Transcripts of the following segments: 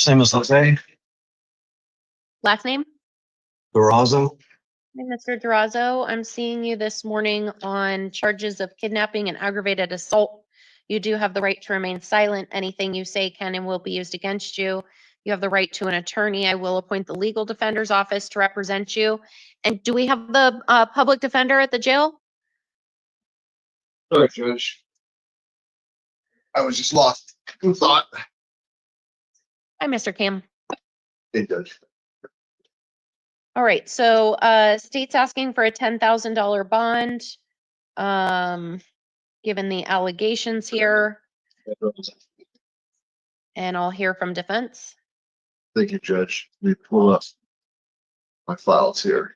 Same as Jose. Last name? Durazo. Hey, Mr. Durazo, I'm seeing you this morning on charges of kidnapping and aggravated assault. You do have the right to remain silent. Anything you say can and will be used against you. You have the right to an attorney. I will appoint the legal defender's office to represent you. And do we have the public defender at the jail? Sorry, Judge. I was just lost in thought. Hi, Mr. Cam. Hey, Judge. All right, so state's asking for a $10,000 bond. Given the allegations here, and I'll hear from defense. Thank you, Judge. Let me pull up my files here.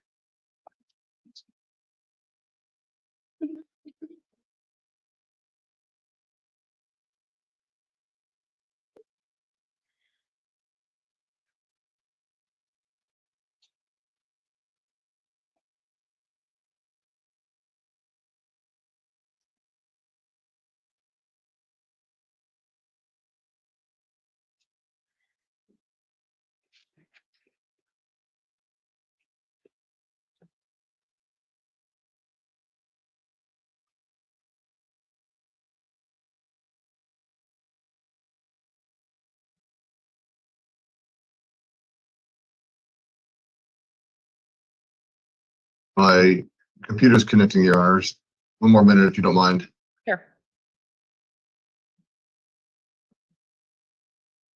My computer's connecting, Your Honors. One more minute, if you don't mind. Sure.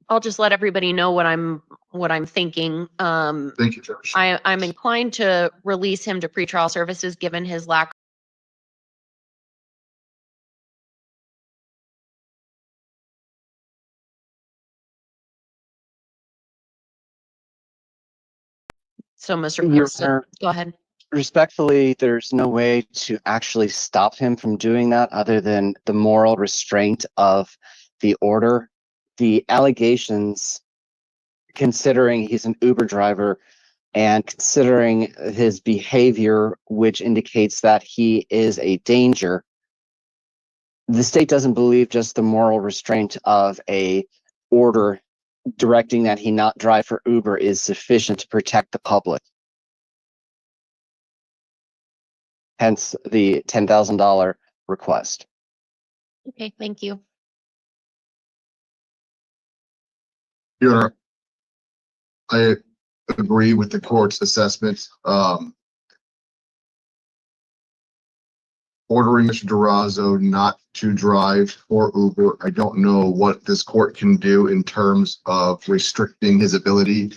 I'll just let everybody know what I'm thinking. Thank you, Judge. I'm inclined to release him to pretrial services given his lack. So, Mr. Your President, Honor, go ahead. respectfully, there's no way to actually stop him from doing that other than the moral restraint of the order. The allegations, considering he's an Uber driver and considering his behavior, which indicates that he is a danger, the state doesn't believe just the moral restraint of a order directing that he not drive for Uber is sufficient to protect the public. Hence the $10,000 request. Okay, thank you. Your Honor, I agree with the court's assessment. Ordering Mr. Durazo not to drive for Uber. I don't know what this court can do in terms of restricting his ability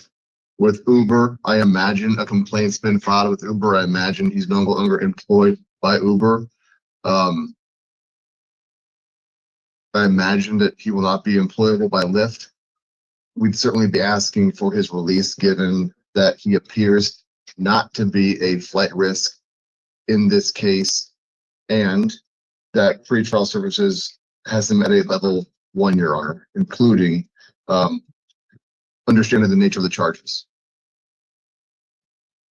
with Uber. I imagine a complaint's been filed with Uber. I imagine he's no longer employed by Uber. I imagine that he will not be employable by Lyft. We'd certainly be asking for his release given that he appears not to be a flight risk in this case and that pretrial services has him at a level 1, Your Honor, including understanding the nature of the charges.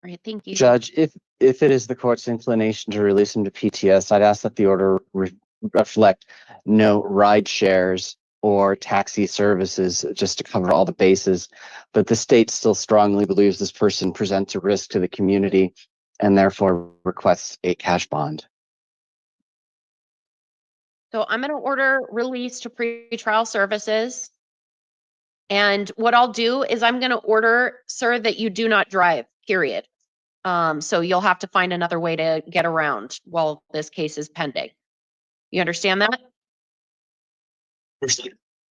All right, thank you. Judge, if it is the court's inclination to release him to PTS, I'd ask that the order reflect no ride shares or taxi services, just to cover all the bases. But the state still strongly believes this person presents a risk to the community and therefore requests a cash bond. So I'm going to order release to pretrial services. And what I'll do is I'm going to order, sir, that you do not drive, period. So you'll have to find another way to get around while this case is pending. You understand that?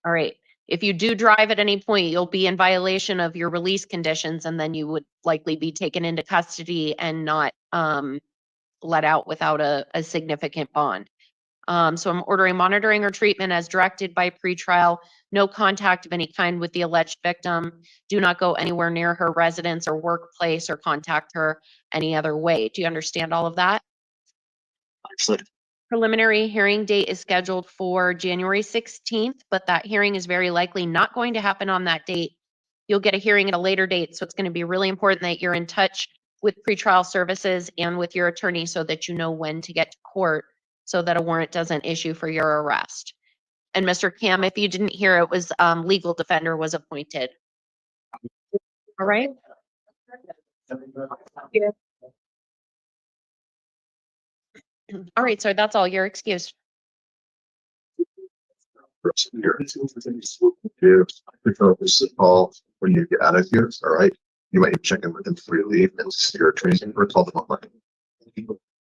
All right. If you do drive at any point, you'll be in violation of your release conditions, and then you would likely be taken into custody and not let out without a significant bond. So I'm ordering monitoring or treatment as directed by pretrial, no contact of any kind with the alleged victim. Do not go anywhere near her residence or workplace or contact her any other way. Do you understand all of that? Understood. Preliminary hearing date is scheduled for January 16th, but that hearing is very likely not going to happen on that date. You'll get a hearing at a later date, so it's going to be really important that you're in touch with pretrial services and with your attorney so that you know when to get to court, so that a warrant doesn't issue for your arrest. And Mr. Cam, if you didn't hear, it was legal defender was appointed. All right. All right, sir, that's all. You're excused. This is all when you get out of here, all right? You might check in with them before you leave and see your training or call them online.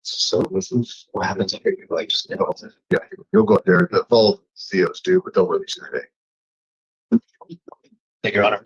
So this is what happens if you like just yeah, you'll go up there. The full COs do, but they'll release you today. Thank you, Your Honor.